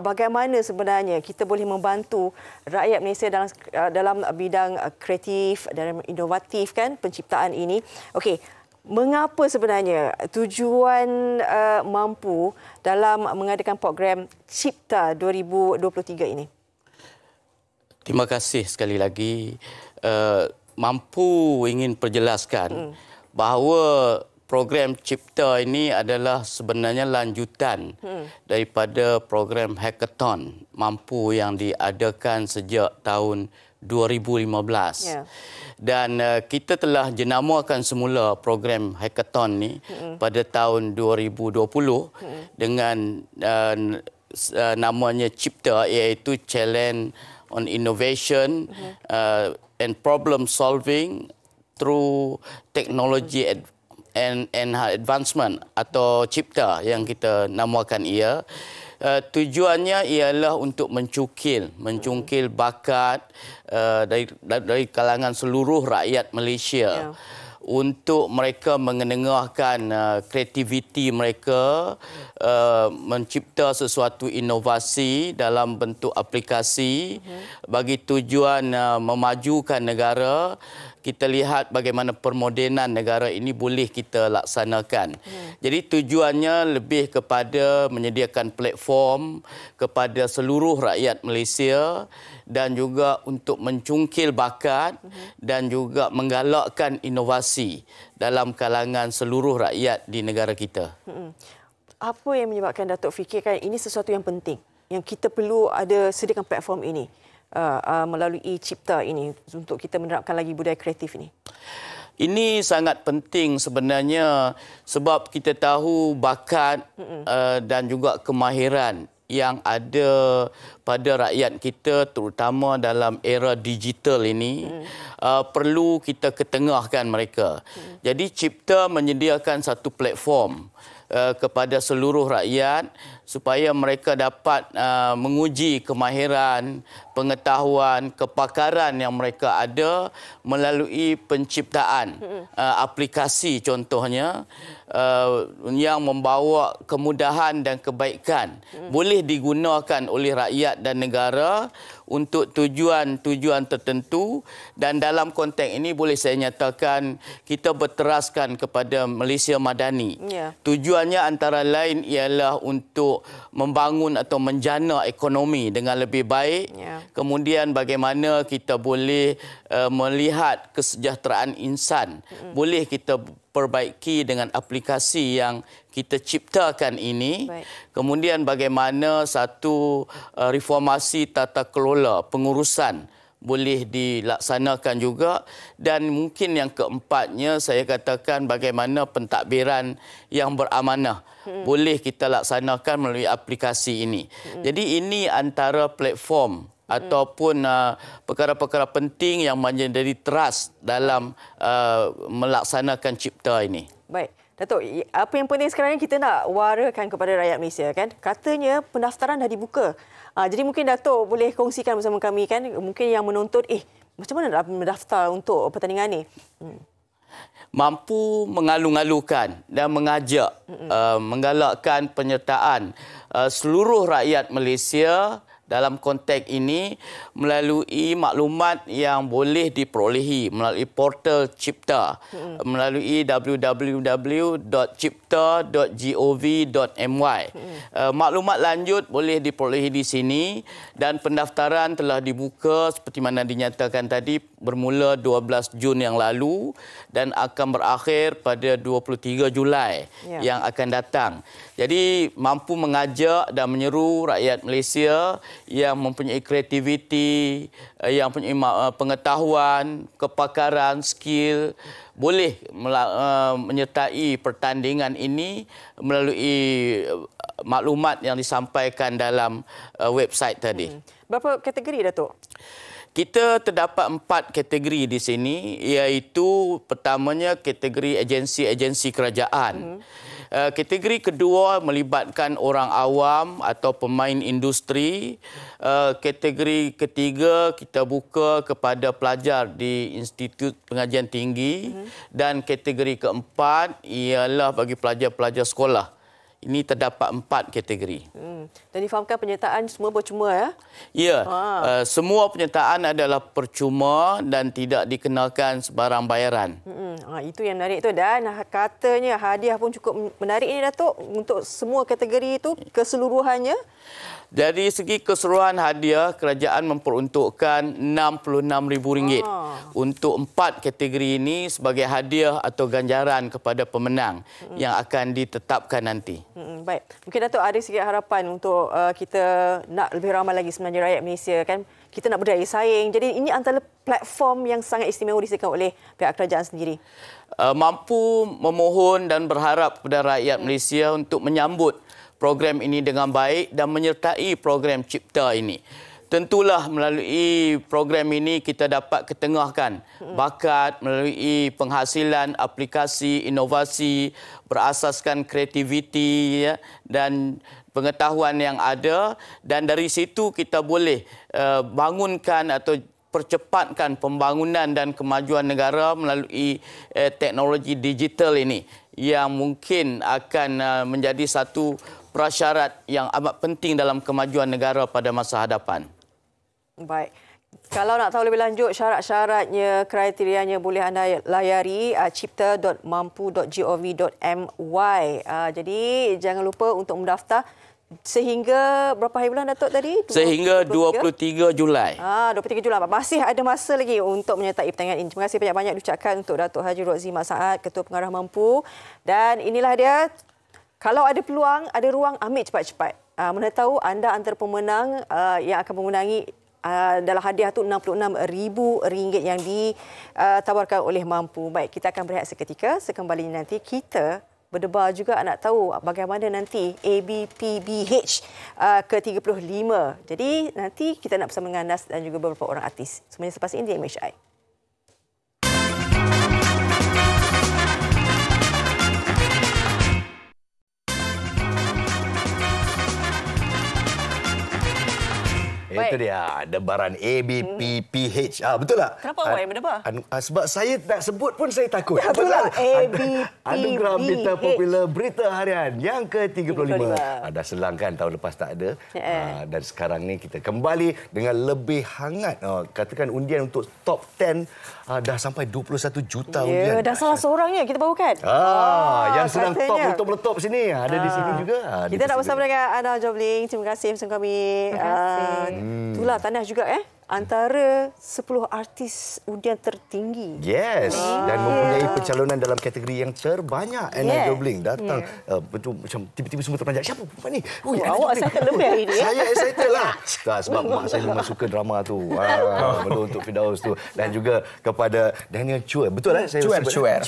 Bagaimana sebenarnya kita boleh membantu rakyat Malaysia dalam bidang kreatif dan inovatif kan penciptaan ini. Okey. Mengapa sebenarnya tujuan Mampu dalam mengadakan program Cipta 2023 ini? Terima kasih sekali lagi. Mampu ingin perjelaskan bahawa program Cipta ini adalah sebenarnya lanjutan daripada program Hackathon Mampu yang diadakan sejak tahun 2015. Dan kita telah jenamakan semula program Hackathon ni pada tahun 2020 dengan namanya Cipta, iaitu Challenge on Innovation and Problem Solving through Technology and Advancement atau Cipta yang kita namakan ia. Tujuannya ialah untuk mencungkil bakat dari kalangan seluruh rakyat Malaysia untuk mereka mengenengahkan kreativiti mereka, mencipta sesuatu inovasi dalam bentuk aplikasi bagi tujuan memajukan negara. Kita lihat bagaimana permodenan negara ini boleh kita laksanakan. Jadi tujuannya lebih kepada menyediakan platform kepada seluruh rakyat Malaysia dan juga untuk mencungkil bakat dan juga menggalakkan inovasi dalam kalangan seluruh rakyat di negara kita. Apa yang menyebabkan Datuk fikirkan ini sesuatu yang penting, yang kita perlu ada sediakan platform ini? Melalui Cipta ini untuk kita menerapkan lagi budaya kreatif ini? Ini sangat penting sebenarnya sebab kita tahu bakat dan juga kemahiran yang ada pada rakyat kita terutama dalam era digital ini perlu kita ketengahkan mereka. Jadi Cipta menyediakan satu platform kepada seluruh rakyat supaya mereka dapat menguji kemahiran, pengetahuan, kepakaran yang mereka ada melalui penciptaan aplikasi contohnya yang membawa kemudahan dan kebaikan boleh digunakan oleh rakyat dan negara untuk tujuan-tujuan tertentu, dan dalam konteks ini boleh saya nyatakan kita berteraskan kepada Malaysia Madani. Tujuannya antara lain ialah untuk membangun atau menjana ekonomi dengan lebih baik. Kemudian bagaimana kita boleh melihat kesejahteraan insan boleh kita perbaiki dengan aplikasi yang kita ciptakan ini. Kemudian bagaimana satu reformasi tata kelola pengurusan boleh dilaksanakan juga, dan mungkin yang keempatnya saya katakan bagaimana pentadbiran yang beramanah boleh kita laksanakan melalui aplikasi ini. Jadi ini antara platform ataupun perkara-perkara penting yang menjadi teras dalam melaksanakan Cipta ini. Baik. Datuk, apa yang penting sekarang ni kita nak warakan kepada rakyat Malaysia kan. Katanya pendaftaran dah dibuka. Jadi mungkin Datuk boleh kongsikan bersama kami kan, mungkin yang menonton macam mana nak mendaftar untuk pertandingan ni? Mampu mengalu-alukan dan mengajak menggalakkan penyertaan seluruh rakyat Malaysia Dalam konteks ini melalui maklumat yang boleh diperolehi melalui portal Cipta melalui www.cipta.gov.my. Maklumat lanjut boleh diperolehi di sini dan pendaftaran telah dibuka seperti mana dinyatakan tadi bermula 12 Jun yang lalu dan akan berakhir pada 23 Julai yang akan datang. Jadi mampu mengajak dan menyeru rakyat Malaysia yang mempunyai kreativiti, yang mempunyai pengetahuan, kepakaran, skill, boleh menyertai pertandingan ini melalui maklumat yang disampaikan dalam website tadi. Berapa kategori, Datuk? Kita terdapat 4 kategori di sini, iaitu pertamanya kategori agensi-agensi kerajaan. Kategori kedua melibatkan orang awam atau pemain industri. Kategori ketiga kita buka kepada pelajar di Institut Pengajian Tinggi. Dan kategori keempat ialah bagi pelajar-pelajar sekolah. Ini terdapat 4 kategori. Dan difahamkan penyertaan semua percuma ya? Ya, semua penyertaan adalah percuma dan tidak dikenakan sebarang bayaran. Itu yang menarik tu, dan katanya hadiah pun cukup menarik ni, Datuk, untuk semua kategori itu keseluruhannya. Dari segi keseluruhan hadiah, kerajaan memperuntukkan RM66,000 untuk 4 kategori ini sebagai hadiah atau ganjaran kepada pemenang yang akan ditetapkan nanti. Baik. Mungkin Datuk ada sikit harapan untuk kita nak lebih ramai lagi sebenarnya rakyat Malaysia kan. Kita nak berdaya saing. Jadi ini antara platform yang sangat istimewa disediakan oleh pihak kerajaan sendiri. Mampu memohon dan berharap kepada rakyat Malaysia untuk menyambut program ini dengan baik dan menyertai program Cipta ini. Tentulah melalui program ini kita dapat ketengahkan bakat melalui penghasilan aplikasi inovasi berasaskan kreativiti dan pengetahuan yang ada, dan dari situ kita boleh bangunkan atau percepatkan pembangunan dan kemajuan negara melalui teknologi digital ini yang mungkin akan menjadi satu prasyarat yang amat penting dalam kemajuan negara pada masa hadapan. Baik. Kalau nak tahu lebih lanjut syarat-syaratnya, kriterianya, boleh anda layari cipta.mampu.gov.my. Jadi jangan lupa untuk mendaftar sehingga berapa hari bulan, Datuk, tadi? Sehingga 23 Julai. 23 Julai. Masih ada masa lagi untuk menyertai pertandingan ini. Terima kasih banyak-banyak diucapkan untuk Datuk Haji Rozi Mat Saad, Ketua Pengarah Mampu. Dan inilah dia. Kalau ada peluang, ada ruang, ambil cepat-cepat. Mana tahu anda antara pemenang yang akan memenangi dalam hadiah tu RM66,000 yang ditawarkan oleh Mampu. Baik, kita akan berehat seketika. Sekembalinya nanti kita berdebar juga nak tahu bagaimana nanti ABPBH ke-35. Jadi nanti kita nak bersama dengan Nas dan juga beberapa orang artis. Semuanya selepas ini di MHI. Itu dia, debaran ABPBH. Betul tak? Kenapa awak yang berdebar? Sebab saya nak sebut pun saya takut. Ya, itulah ABPBH. Anugerah Berita Popular Berita Harian yang ke-35. Dah selang kan, tahun lepas tak ada. Dan sekarang ni kita kembali dengan lebih hangat. Katakan undian untuk top 10 dah sampai 21 juta undian. Dah salah seorangnya kita bawakan. Yang sedang top meletup sini. Ada di sini juga. Kita nak bersama dengan Ana Jobling. Terima kasih bersama kami. Terima kasih. Itulah tahniah juga antara 10 artis undian tertinggi. Yes. Dan mempunyai pencalonan dalam kategori yang terbanyak. Ana Jobling datang betul macam tiba-tiba semua terperanjat. Siapa perempuan ni? Awak excited lebih hari ni. Saya excited lah. Sebab mak saya memang suka drama tu. Belum untuk Firdaus tu. Dan juga kepada Daniel Chua. Betul lah saya Chuer.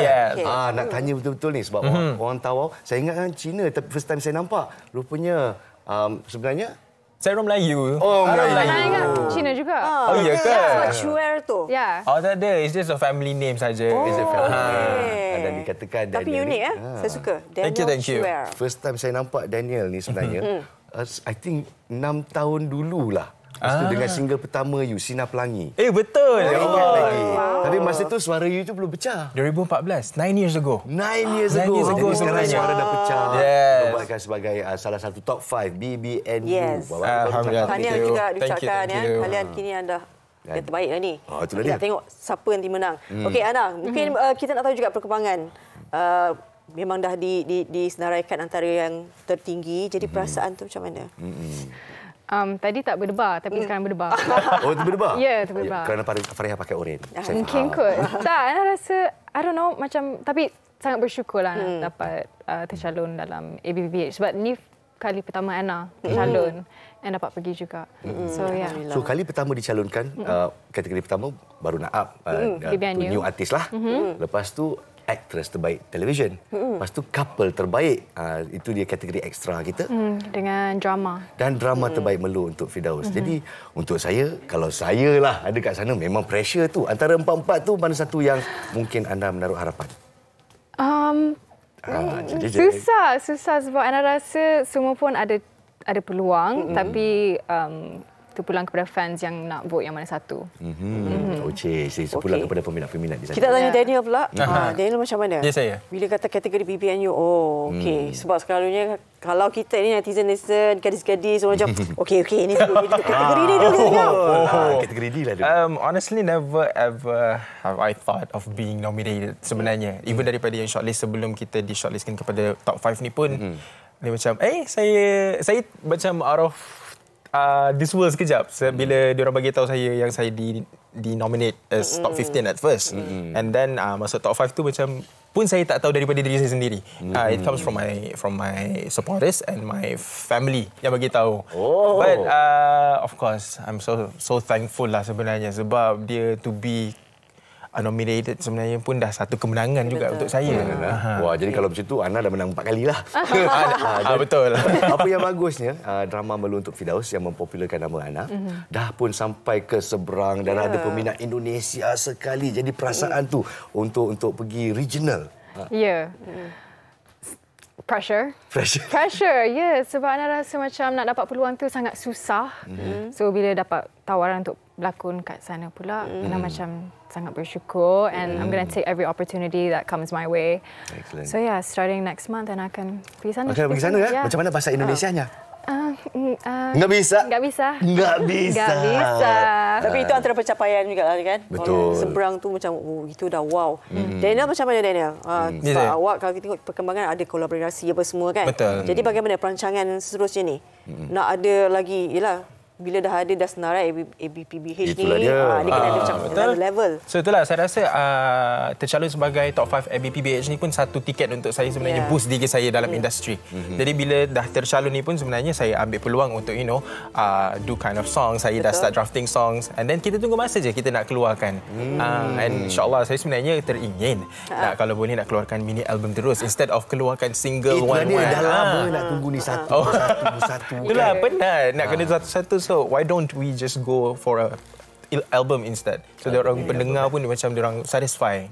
Yes. Nak tanya betul-betul ni sebab orang tahu. Saya ingat kan Cina, tapi first time saya nampak rupanya sebenarnya saya orang Melayu. Melayu. Cina juga. Iya ke? Chuer tu. Ya. Tak ada. It's just a family name saja. It's a family. Dan dikatakan tapi Daniel unik Saya suka. Daniel Chuer. First time saya nampak Daniel ni sebenarnya I think 6 tahun dululah. Lepas tu dengan single pertama You, Sinar Pelangi. Betul. Ingat lagi. Tapi masa tu suara You tu belum pecah. 2014, 9 years ago. 9 years ago. Jadi sekarang suara dah pecah. Yes. Dibuatkan sebagai salah satu top 5 BBNU. Yes. Alhamdulillah. Tahniah juga diucapkan ya. Kalian kini anda yang terbaik lah ni. Itulah dia. Kita tengok siapa nanti menang. Okey Ana, mungkin kita nak tahu juga perkembangan. Memang dah disenaraikan antara yang tertinggi. Jadi perasaan tu macam mana? Tadi tak berdebar, tapi sekarang berdebar. Oh, tu berdebar? Ya, berdebar. Kerana Farihah pakai oren. Mungkin kot. Tak, Ana rasa, I don't know, macam, tapi sangat bersyukurlah dapat tercalon dalam ABPBH. Sebab ni kali pertama Ana tercalon dan dapat pergi juga. So, yeah. So, kali pertama dicalonkan, kategori pertama baru nak up. New artis lah. Lepas tu, actress terbaik televisyen. Lepas tu couple terbaik. Itu dia kategori ekstra kita. Dengan drama. Dan drama terbaik Melu untuk Firdaus. Jadi untuk saya, kalau saya lah ada kat sana, memang pressure tu. Antara empat-empat tu, mana satu yang mungkin anda menaruh harapan? Susah sebab Ana rasa semua pun ada peluang. Tapi terpulang kepada fans yang nak vote yang mana satu. Saya terpulang kepada peminat-peminat di sana. Kita tanya Daniel pula. Daniel macam mana? Ya, saya. Bila kata kategori BBNU, okey. Sebab selalunya kalau kita ni netizen, gadis-gadis orang macam okey ni dulu kategori ni dulu. Kategori D lah dulu. Honestly, never ever have I thought of being nominated sebenarnya. Even daripada yang shortlist sebelum kita di shortlistkan kepada top 5 ni pun dia macam saya macam out of this world sekejap bila diorang bagi tahu saya yang saya di nominate as top 15 at first. And then masuk top 5 tu macam pun saya tak tahu daripada diri saya sendiri. It comes from my supporters and my family yang bagi tahu. But of course I'm so thankful lah sebenarnya sebab dia to be nominated sebenarnya pun dah satu kemenangan juga untuk saya. Wah, jadi kalau macam tu Ana dah menang 4 kali lah. Betul. Apa yang bagusnya drama Melu untuk Firdaus yang mempopularkan nama Ana dah pun sampai ke seberang dan ada peminat Indonesia sekali. Jadi perasaan tu untuk pergi regional. Ya. Pressure, ya. Sebab Ana rasa macam nak dapat peluang tu sangat susah. So bila dapat tawaran untuk berlakon kat sana pula, Ana macam sangat bersyukur and I'm going to take every opportunity that comes my way. Excellent. So yeah, starting next month Ana akan pergi sana. Akan pergi sana ya? Yeah. Macam mana bahasa Indonesianya? Enggak bisa. Tapi itu antara pencapaian juga lah kan. Betul. Seberang tu macam itu dah wow. Daniel macam mana Daniel? Sebab awak kalau kita tengok perkembangan ada kolaborasi apa semua kan. Betul. Jadi bagaimana perancangan seterusnya ni? Nak ada lagi bila dah ada dah senarai ABPBH ni, dia kena ada macam another level. So itulah saya rasa tercalon sebagai top 5 ABPBH ni pun satu tiket untuk saya sebenarnya boost diri saya dalam industri. Jadi bila dah tercalon ni pun sebenarnya saya ambil peluang untuk do kind of songs. Saya dah start drafting songs and then kita tunggu masa je kita nak keluarkan. And insyaAllah saya sebenarnya teringin kalau boleh nak keluarkan mini album terus instead of keluarkan single one-one. Dah lama nak tunggu ni satu. Itulah penat nak kena satu-satu. So why don't we just go for a album instead? So orang pendengar pun macam orang satisfy.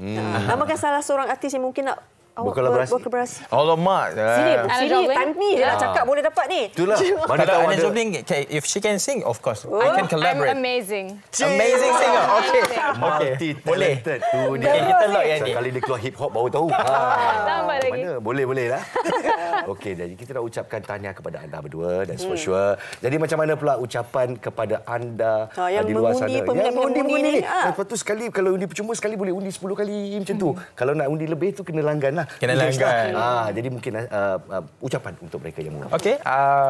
Namakan salah seorang artis yang mungkin nak berkolaborasi. Alamak. Sini time ni dia nak cakap boleh dapat ni. Itulah. Mana tahu Ana Jobling, if she can sing, of course I can collaborate. I'm amazing. Amazing singer. Okay. Boleh. Tu dia. Kita lock yang ni. Sekali dia keluar hip hop baru tahu. Tambah lagi. Mana? Boleh lah. Okey, jadi kita nak ucapkan tahniah kepada anda berdua dan for sure. Jadi macam mana pula ucapan kepada anda di luar sana? Yang mengundi ni. Lepas tu sekali kalau undi percuma sekali boleh undi 10 kali macam tu. Kalau nak undi lebih tu kena langgan lah. Jadi mungkin ucapan untuk mereka yang mula. Okay,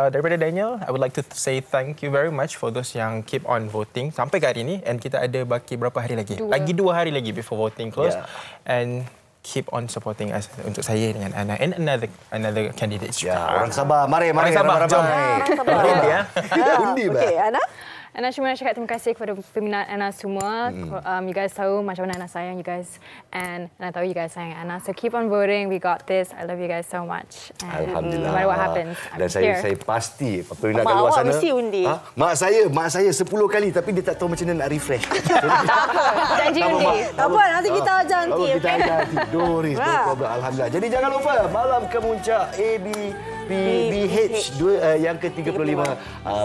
daripada Daniel, I would like to say thank you very much for those yang keep on voting sampai ke hari ini. And kita ada baki berapa hari lagi? Lagi 2 hari lagi before voting close. And keep on supporting us untuk saya dengan Ana and another candidates juga. Orang sabar. Mari. Jom. Undi ya. Okey, Ana? Ana cuma nak cakap terima kasih kepada peminat Ana semua. You guys tahu macam mana Ana sayang you guys. And Ana tahu you guys sayang Ana. So keep on voting. We got this. I love you guys so much. And Alhamdulillah. no matter what happens, Dan saya pasti peminat kat luar sana. Mesti undi. Mak saya 10 kali tapi dia tak tahu macam mana nak refresh. Janji undi. Tak apa, nanti kita ajar nanti. Kita ajar tidur. Alhamdulillah. Jadi jangan lupa malam kemuncak AB PBH yang ke-35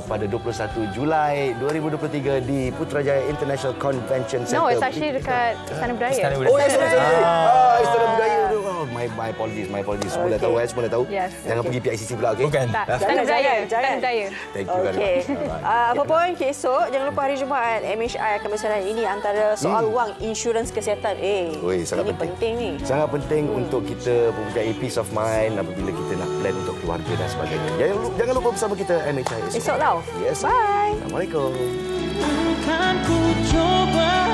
pada 21 Julai 2023 di Putrajaya International Convention Center. No, it's actually dekat Istana Budaya. Oh, Istana Budaya. My apologies. Semua dah tahu, semua dah tahu. Yes. Jangan pergi PICC pula, okey? Bukan. Istana Budaya. Istana Budaya. Thank you very Okey. much. Apa pun esok jangan lupa hari Jumaat MHI akan bersama ini antara soal wang insurans kesihatan. Sangat ini penting ni. Sangat penting untuk kita mempunyai peace of mind apabila kita nak plan untuk keluarga dan sebagainya. Jangan lupa bersama kita MHI Esok tau. Yes. Bye. Assalamualaikum. Kan ku coba